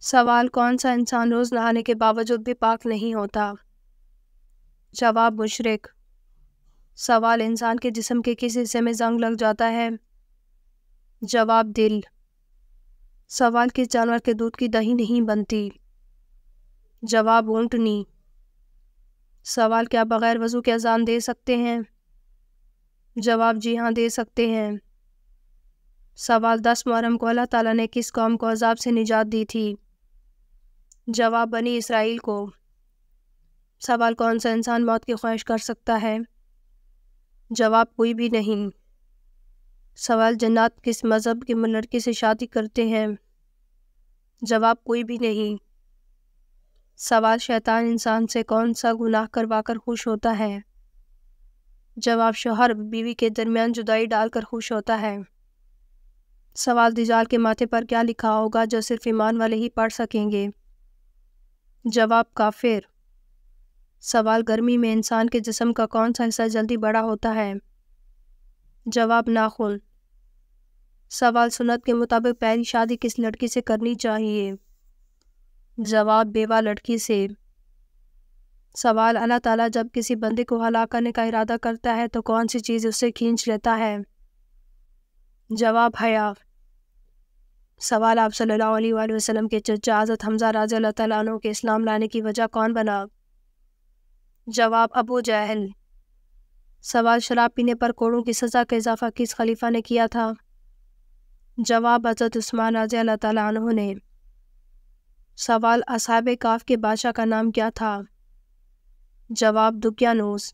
سوال: کون سا انسان روز نہانے کے باوجود بھی پاک نہیں ہوتا؟ جواب: مشرک۔ سوال: انسان کے جسم کے کس حصے میں زنگ لگ جاتا ہے؟ جواب: دل۔ سوال: کس جانور کے دودھ کی دہی نہیں بنتی؟ جواب: اونٹنی۔ سوال: کیا بغیر وضو کے اذان دے سکتے ہیں؟ جواب: جی ہاں، دے سکتے ہیں۔ سوال: 10 محرم کو اللہ تعالیٰ نے کس قوم کو عذاب سے نجات دی تھی؟ جواب: بنی اسرائیل کو۔ سوال: کون سا انسان موت کی خواہش کر سکتا ہے؟ جواب: کوئی بھی نہیں۔ سوال: جنات کس مذہب کی لڑکی سے شادی کرتے ہیں؟ جواب: کوئی بھی نہیں۔ سوال: شیطان انسان سے کون سا گناہ کروا کر خوش ہوتا ہے؟ جواب: شوہر بیوی کے درمیان جدائی ڈال کر خوش ہوتا ہے۔ سوال: دجال کے ماتھے پر کیا لکھا ہوگا جو صرف ایمان والے ہی پڑھ سکیں گے؟ جواب: کافر۔ سوال: گرمی میں انسان کے جسم کا کون سا حصہ جلدی بڑا ہوتا ہے؟ جواب: ناخن۔ سوال: سنت کے مطابق پہلی شادی کس لڑکی سے کرنی چاہیے؟ جواب: بیوہ لڑکی سے۔ سوال: اللہ تعالیٰ جب کسی بندے کو ہلاک کرنے کا ارادہ کرتا ہے تو کون سی چیز اسے کھینچ لیتا ہے؟ جواب: حیا۔ سوال: آپ صلی اللہ علیہ وآلہ وسلم کے چچا حضرت حمزہ رضی اللہ تعالیٰ عنہ کے اسلام لانے کی وجہ کون بنا؟ جواب: ابو جہل۔ سوال: شراب پینے پر کوڑوں کی سزا کا اضافہ کس خلیفہ نے کیا تھا؟ جواب: حضرت عثمان رضی اللہ تعالیٰ عنہ نے۔ سوال: اصحاب کہف کے بادشاہ کا نام کیا تھا؟ جواب: دقیانوس۔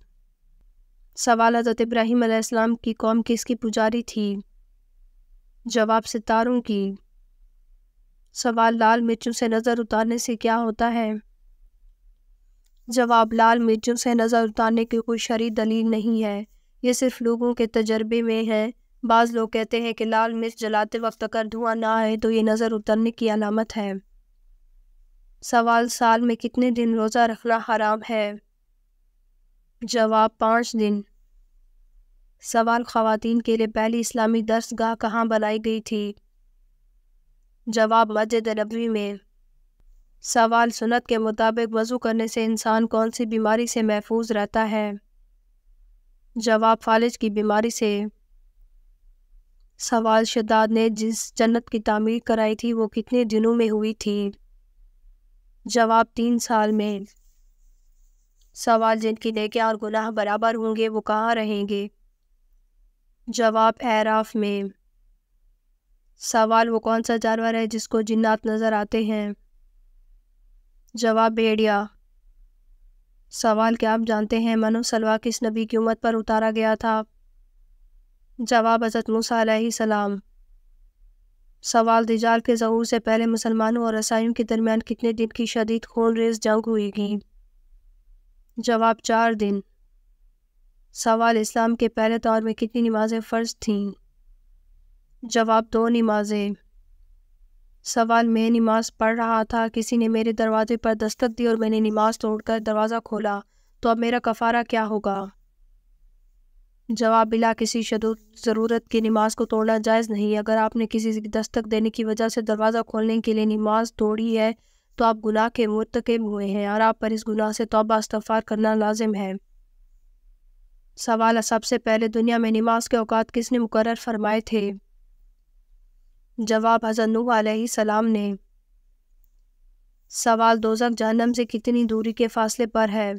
سوال: حضرت ابراہیم علیہ السلام کی قوم کس کی پجاری تھی؟ جواب: ستاروں کی۔ سوال: لال مرچوں سے نظر اتارنے سے کیا ہوتا ہے؟ جواب: لال مرچوں سے نظر اتارنے کی کوئی شرعی دلیل نہیں ہے، یہ صرف لوگوں کے تجربے میں ہے۔ بعض لوگ کہتے ہیں کہ لال مرچ جلاتے وقت اگر دھواں نہ آئے تو یہ نظر اترنے کی علامت ہے۔ سوال: سال میں کتنے دن روزہ رکھنا حرام ہے؟ جواب: 5 دن۔ سوال: خواتین کے لیے پہلی اسلامی درس گاہ کہاں بنائی گئی تھی؟ جواب: مسجد نبوی میں۔ سوال: سنت کے مطابق وضو کرنے سے انسان کون سی بیماری سے محفوظ رہتا ہے؟ جواب: فالج کی بیماری سے۔ سوال: شداد نے جس جنت کی تعمیر کرائی تھی وہ کتنے دنوں میں ہوئی تھی؟ جواب: 3 سال میں۔ سوال: جن کی نیکیاں اور گناہ برابر ہوں گے وہ کہاں رہیں گے؟ جواب: اعراف میں۔ سوال: وہ کون سا جانور ہے جس کو جنات نظر آتے ہیں؟ جواب: بھیڑیا۔ سوال: کیا آپ جانتے ہیں من و سلویٰ کس نبی کی امت پر اتارا گیا تھا؟ جواب: حضرت موسیٰ علیہ السلام۔ سوال: دجال کے ظہور سے پہلے مسلمانوں اور عیسائیوں کے درمیان کتنے دن کی شدید خون ریز جنگ ہوئی گی؟ جواب: 4 دن۔ سوال: اسلام کے پہلے دور میں کتنی نمازیں فرض تھیں؟ جواب: 2 نمازیں۔ سوال: میں نماز پڑھ رہا تھا، کسی نے میرے دروازے پر دستک دی اور میں نے نماز توڑ کر دروازہ کھولا، تو اب میرا کفارہ کیا ہوگا؟ جواب: بلا کسی شدید ضرورت کی نماز کو توڑنا جائز نہیں۔ اگر آپ نے کسی کی دستک دینے کی وجہ سے دروازہ کھولنے کے لیے نماز توڑی ہے تو آپ گناہ کے مرتکب ہوئے ہیں اور آپ پر اس گناہ سے توبہ استغفار کرنا لازم ہے۔ سوال: سب سے پہلے دنیا میں نماز کے اوقات کس نے مقرر فرمائے تھے؟ جواب: حضرت نوح علیہ السلام نے۔ سوال: دوزخ جہنم سے کتنی دوری کے فاصلے پر ہے؟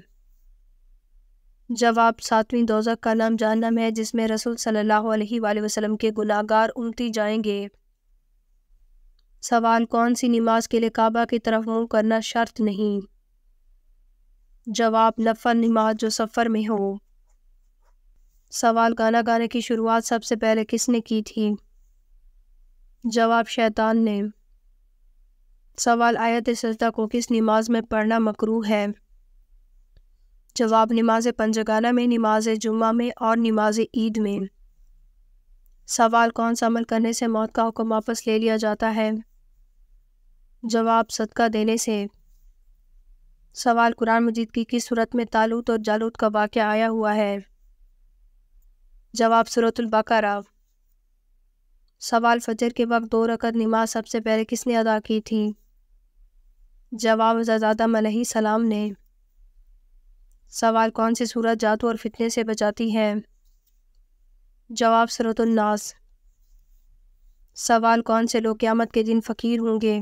جواب: 7ویں دوزخ کا نام جہنم ہے جس میں رسول صلی اللہ علیہ وآلہ وسلم کے گناہگار امتی جائیں گے۔ سوال: کون سی نماز کے لیے کعبہ کی طرف منہ کرنا شرط نہیں؟ جواب: نفل نماز جو سفر میں ہو۔ سوال: گانا گانے کی شروعات سب سے پہلے کس نے کی تھی؟ جواب: شیطان نے۔ سوال: آیت سجدہ کو کس نماز میں پڑھنا مکروہ ہے؟ جواب: نماز پنجگانہ میں، نماز جمعہ میں اور نماز عید میں۔ سوال: کون سا عمل کرنے سے موت کا حکم واپس لے لیا جاتا ہے؟ جواب: صدقہ دینے سے۔ سوال: قرآن مجید کی کس سورت میں طالوت اور جالوت کا واقعہ آیا ہوا ہے؟ جواب: سورۃ البقرہ۔ سوال: فجر کے وقت 2 رکعت نماز سب سے پہلے کس نے ادا کی تھی؟ جواب حضرت آدم علیہ السلام نے۔ سوال کون سی سورت جادو اور فتنے سے بچاتی ہے؟ جواب سورۃ الناس۔ سوال کون سے لوگ قیامت کے دن فقیر ہوں گے؟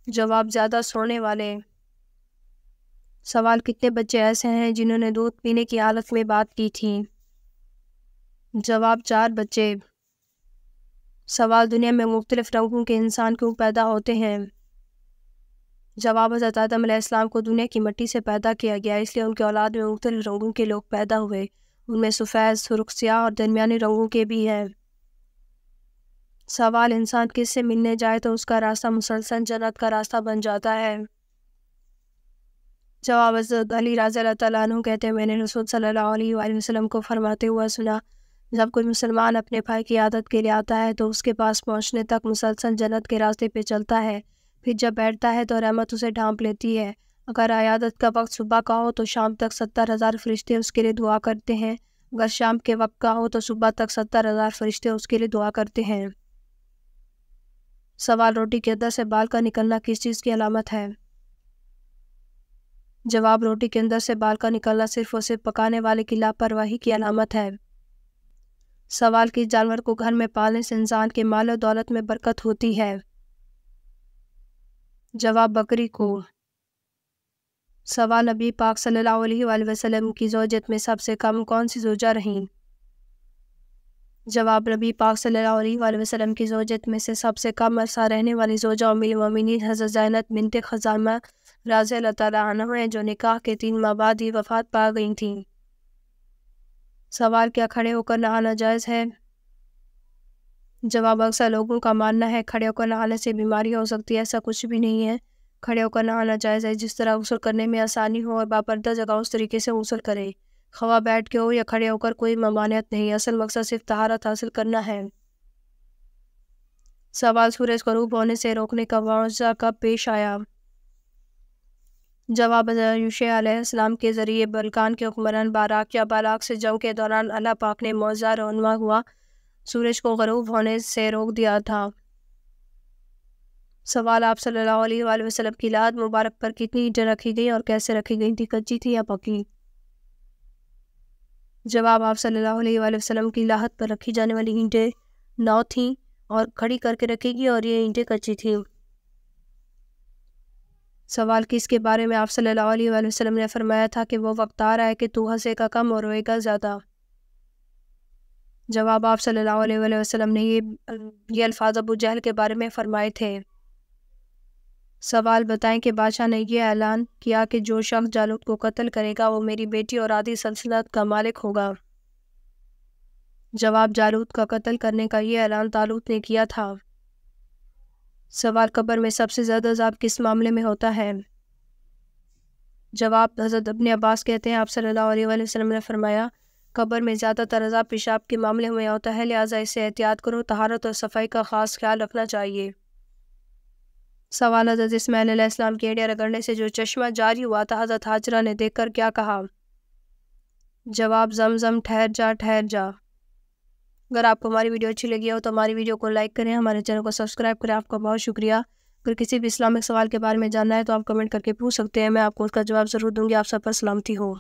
جواب زیادہ سونے والے۔ سوال کتنے بچے ایسے ہیں جنہوں نے دودھ پینے کی حالت میں بات کی تھی؟ جواب 4 بچے۔ سوال دنیا میں مختلف رنگوں کے انسان کیوں پیدا ہوتے ہیں؟ جواب حضرت آدم علیہ السلام کو دنیا کی مٹی سے پیدا کیا گیا، اس لیے ان کے اولاد میں مختلف رنگوں کے لوگ پیدا ہوئے، ان میں سفید، سرخ، سیاہ اور درمیانی رنگوں کے بھی ہیں۔ سوال انسان کس سے ملنے جائے تو اس کا راستہ مسلسل جنت کا راستہ بن جاتا ہے؟ جواب حضرت علی رضی اللہ تعالیٰ عنہ کہتے ہیں میں نے رسول صلی اللہ علیہ وآلہ وسلم کو فرماتے ہوا سنا، جب کوئی مسلمان اپنے بھائی کی عیادت کے لیے آتا ہے تو اس کے پاس پہنچنے تک مسلسل جنت کے راستے پہ چلتا ہے، پھر جب بیٹھتا ہے تو رحمت اسے ڈھانپ لیتی ہے۔ اگر عیادت کا وقت صبح کا ہو تو شام تک 70,000 فرشتے اس کے لیے دعا کرتے ہیں، اگر شام کے وقت کا ہو تو صبح تک 70,000 فرشتے اس کے لیے دعا کرتے ہیں۔ سوال روٹی کے اندر سے بال کا نکلنا کس چیز کی علامت ہے؟ جواب روٹی کے اندر سے بال کا نکلنا صرف اور صرف پکانے والے کی لاپرواہی کی علامت ہے۔ سوال کس جانور کو گھر میں پالنے سے انسان کے مال و دولت میں برکت ہوتی ہے؟ جواب بکری کو۔ سوال نبی پاک صلی اللہ علیہ وآلہ وسلم کی زوجت میں سب سے کم کون سی زوجہ رہیں؟ جواب نبی پاک صلی اللہ علیہ وآلہ وسلم کی زوجت میں سے سب سے کم عرصہ رہنے والی زوجہ ام المومنین حضرت زینب بنت خزامہ رضی اللہ تعالیٰ عنہ ہیں، جو نکاح کے 3 ماہ بعد ہی وفات پا گئی تھیں۔ سوال کیا کھڑے ہو کر نہانا جائز ہے؟ جواب اکثر لوگوں کا ماننا ہے کھڑے ہو کر نہانے سے بیماری ہو سکتی ہے، ایسا کچھ بھی نہیں ہے۔ کھڑے ہو کر نہانا جائز ہے، جس طرح غسل کرنے میں آسانی ہو اور باپردہ جگہ اس طریقے سے غسل کرے، خواہ بیٹھ کے ہو یا کھڑے ہو کر، کوئی ممانعت نہیں، اصل مقصد صرف طہارت حاصل کرنا ہے۔ سوال سورج غروب ہونے سے روکنے کا معجزہ کب پیش آیا؟ جواب حضرت یوشع علیہ السلام کے ذریعے بلقان کے حکمران باراک یا بالاک سے جنگ کے دوران اللہ پاک نے معجزہ رونما ہوا سورج کو غروب ہونے سے روک دیا تھا۔ سوال آپ صلی اللہ علیہ وآلہ وسلم کی لاحد مبارک پر کتنی اینٹیں رکھی گئیں اور کیسے رکھی گئیں تھی، کچی تھی یا پکی؟ جواب آپ صلی اللہ علیہ وآلہ وسلم کی لاحد پر رکھی جانے والی اینٹیں 9 تھیں اور کھڑی کر کے رکھی گئی اور یہ اینٹیں کچی تھیں۔ سوال کس کے بارے میں آپ صلی اللہ علیہ وآلہ وسلم نے فرمایا تھا کہ وہ وقت آ رہا ہے کہ تو ہنسے گا کم اور روئے گا زیادہ؟ جواب آپ صلی اللہ علیہ وآلہ وسلم نے یہ الفاظ ابو جہل کے بارے میں فرمائے تھے۔ سوال بتائیں کہ بادشاہ نے یہ اعلان کیا کہ جو شخص جالوت کو قتل کرے گا وہ میری بیٹی اور آدھی سلطنت کا مالک ہوگا۔ جواب جالوت کا قتل کرنے کا یہ اعلان طالوت نے کیا تھا۔ سوال قبر میں سب سے زیادہ عذاب کس معاملے میں ہوتا ہے؟ جواب حضرت ابن عباس کہتے ہیں آپ صلی اللہ علیہ وآلہ وسلم نے فرمایا قبر میں زیادہ تر عذاب پیشاب کے معاملے میں ہوتا ہے، لہٰذا اس سے احتیاط کرو، طہارت اور صفائی کا خاص خیال رکھنا چاہیے۔ سوال حضرت اسماعیل علیہ السلام کی اینٹیں رگڑنے سے جو چشمہ جاری ہوا تھا حضرت ہاجرہ نے دیکھ کر کیا کہا؟ جواب زمزم ٹھہر جا ٹھہر جا۔ اگر آپ کو ہماری ویڈیو اچھی لگی ہو تو ہماری ویڈیو کو لائک کریں، ہمارے چینل کو سبسکرائب کریں۔ آپ کا بہت شکریہ۔ اگر کسی بھی اسلامک سوال کے بارے میں جاننا ہے تو آپ کمنٹ کر کے پوچھ سکتے ہیں، میں آپ کو اس کا جواب ضرور دوں گی۔ آپ سب پر سلامتی ہو۔